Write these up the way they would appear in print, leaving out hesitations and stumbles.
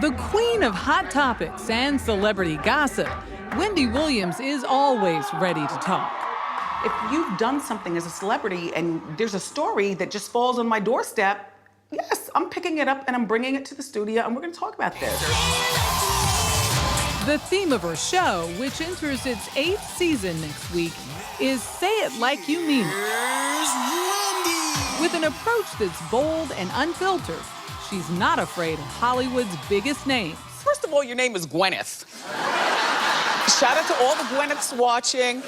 The queen of hot topics and celebrity gossip, Wendy Williams is always ready to talk. If you've done something as a celebrity and there's a story that just falls on my doorstep, yes, I'm picking it up and I'm bringing it to the studio and we're gonna talk about this. The theme of her show, which enters its 8th season next week, is Say It Like You Mean It. With an approach that's bold and unfiltered, she's not afraid of Hollywood's biggest names. First of all, your name is Gwyneth. Shout out to all the Gwyneths watching.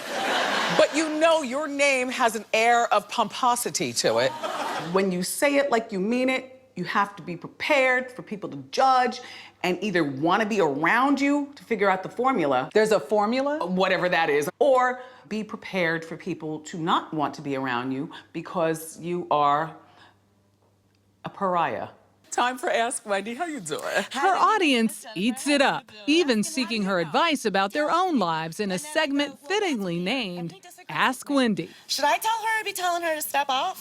But you know your name has an air of pomposity to it. When you say it like you mean it, you have to be prepared for people to judge and either want to be around you to figure out the formula. There's a formula? Whatever that is. Or be prepared for people to not want to be around you because you are a pariah. Time for Ask Wendy. How you doing? Her audience eats it up, even seeking her advice about their own lives in a segment fittingly named Ask Wendy. Should I tell her or be telling her to step off?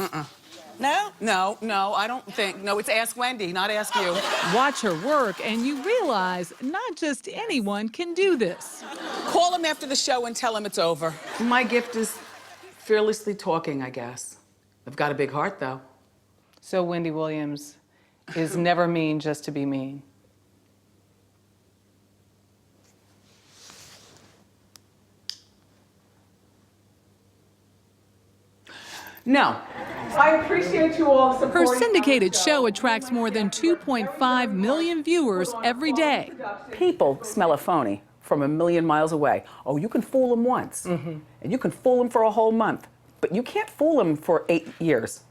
No? No, I don't think. No, it's Ask Wendy, not Ask You. Watch her work and you realize not just anyone can do this. Call him after the show and tell him it's over. My gift is fearlessly talking, I guess. I've got a big heart, though. So Wendy Williams is never mean just to be mean. No. I appreciate you all supporting. Her syndicated show attracts more than 2.5 million viewers every day. People smell a phony from a million miles away. Oh, you can fool them once, and you can fool them for a whole month, but you can't fool them for 8 years.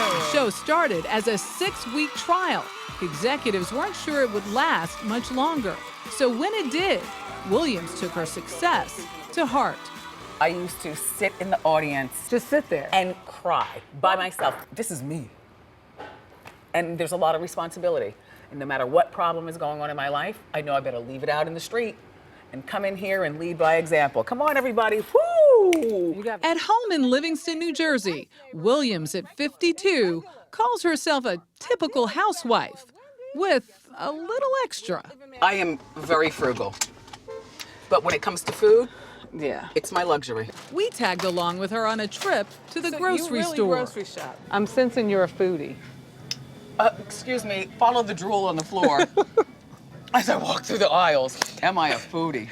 The show started as a 6-week trial. Executives weren't sure it would last much longer. So when it did, Williams took her success to heart. I used to sit in the audience. Just sit there. And cry by myself. This is me. And there's a lot of responsibility. And no matter what problem is going on in my life, I know I better leave it out in the street and come in here and lead by example. Come on, everybody. Woo! At home in Livingston, New Jersey, Williams, at 52, calls herself a typical housewife with a little extra. I am very frugal. But when it comes to food, Yeah. it's my luxury. We tagged along with her on a trip to the grocery store. Grocery shop. I'm sensing you're a foodie. Excuse me, follow the drool on the floor. As I walk through the aisles, am I a foodie?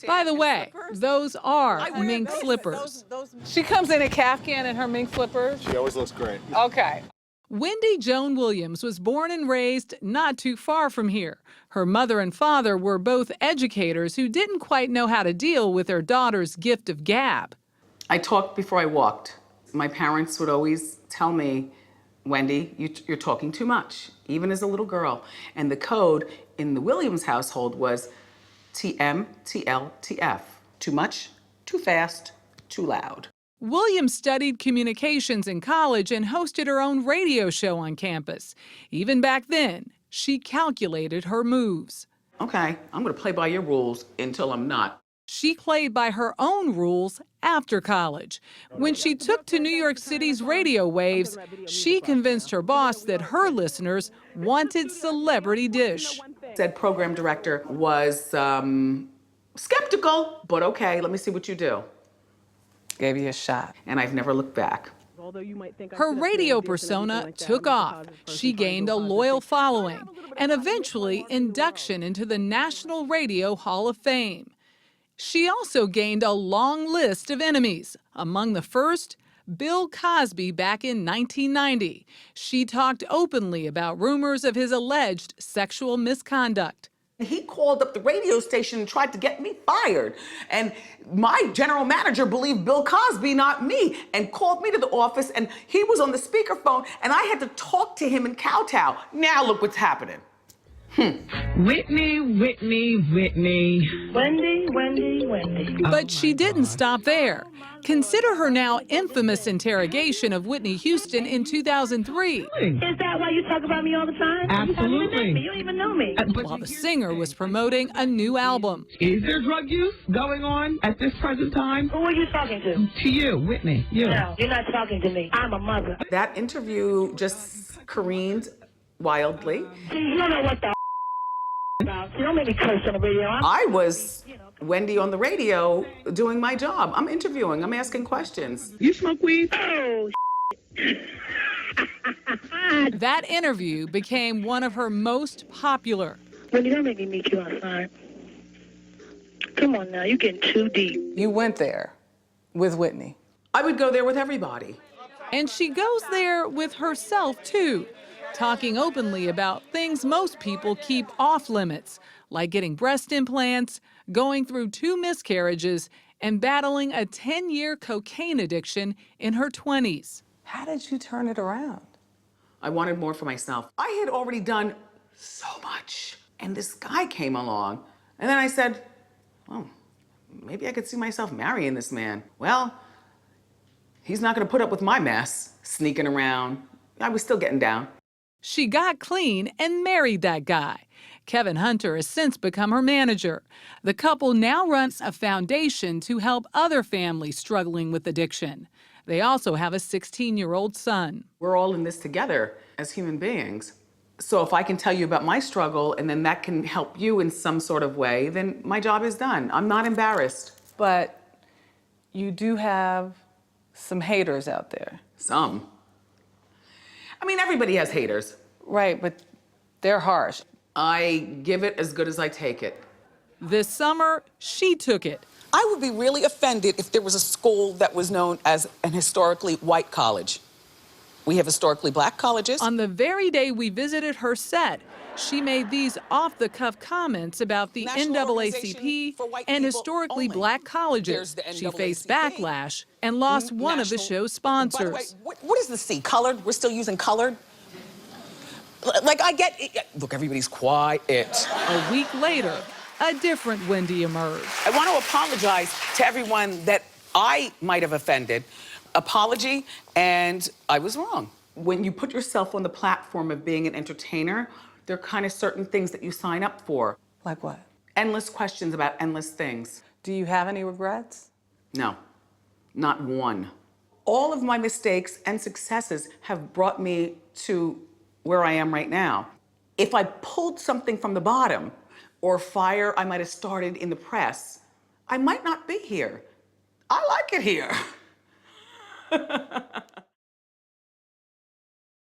By the way, those are mink slippers. She comes in a caftan and her mink slippers. She always looks great. Okay. Wendy Joan Williams was born and raised not too far from here. Her mother and father were both educators who didn't quite know how to deal with their daughter's gift of gab. I talked before I walked. My parents would always tell me, Wendy, you're talking too much, even as a little girl. And the code in the Williams household was TM, TL, TF. Too much, too fast, too loud. Williams studied communications in college and hosted her own radio show on campus. Even back then, she calculated her moves. Okay, I'm gonna play by your rules until I'm not. She played by her own rules after college. When she took to New York City's radio waves, she convinced her boss that her listeners wanted celebrity dish. Said program director was skeptical, but okay, let me see what you do. Gave you a shot. And I've never looked back. Her radio persona took off. She gained a loyal following and eventually induction into the National Radio Hall of Fame. She also gained a long list of enemies. Among the first, Bill Cosby back in 1990. She talked openly about rumors of his alleged sexual misconduct. He called up the radio station and tried to get me fired. And my general manager believed Bill Cosby, not me, and called me to the office, and he was on the speakerphone, and I had to talk to him in kowtow. Now look what's happening. Whitney. Wendy. But she didn't stop there. Consider her now infamous interrogation of Whitney Houston in 2003. Is that why you talk about me all the time? Absolutely. You don't even know me. While the singer was promoting a new album. Is there drug use going on at this present time? Who are you talking to? To you, Whitney. You. No, you're not talking to me. I'm a mother. That interview just careened wildly. You don't know what the about. You don't make me curse on the radio. I was Wendy on the radio doing my job. I'm interviewing, I'm asking questions. You smoke weed? Oh, That interview became one of her most popular. Wendy, don't make me meet you outside. Come on now, you're getting too deep. You went there with Whitney. I would go there with everybody. And she goes there with herself, too, talking openly about things most people keep off limits, like getting breast implants, going through 2 miscarriages, and battling a 10-year cocaine addiction in her 20s. How did you turn it around? I wanted more for myself. I had already done so much. And this guy came along, and then I said, oh, maybe I could see myself marrying this man. Well, he's not gonna put up with my mess, sneaking around. I was still getting down. She got clean and married that guy. Kevin Hunter has since become her manager. The couple now runs a foundation to help other families struggling with addiction. They also have a 16-year-old son. We're all in this together as human beings. So if I can tell you about my struggle and then that can help you in some sort of way, then my job is done. I'm not embarrassed. But you do have some haters out there. Some. I mean, everybody has haters. Right, but they're harsh. I give it as good as I take it. This summer, she took it. I would be really offended if there was a school that was known as an historically white college. We have historically black colleges. On the very day we visited her set, she made these off-the-cuff comments about the National NAACP Organization for White and People historically only. black colleges. There's the She faced NAACP. backlash and lost one of the National- show's By the way, sponsors. what is the C? Colored? We're still using colored? Like, I get it. Look, everybody's quiet. A week later, a different Wendy emerged. I want to apologize to everyone that I might have offended. Apology, and I was wrong. When you put yourself on the platform of being an entertainer, there are kind of certain things that you sign up for. Like what? Endless questions about endless things. Do you have any regrets? No, not one. All of my mistakes and successes have brought me to where I am right now. If I pulled something from the bottom or a fire I might have started in the press, I might not be here. I like it here.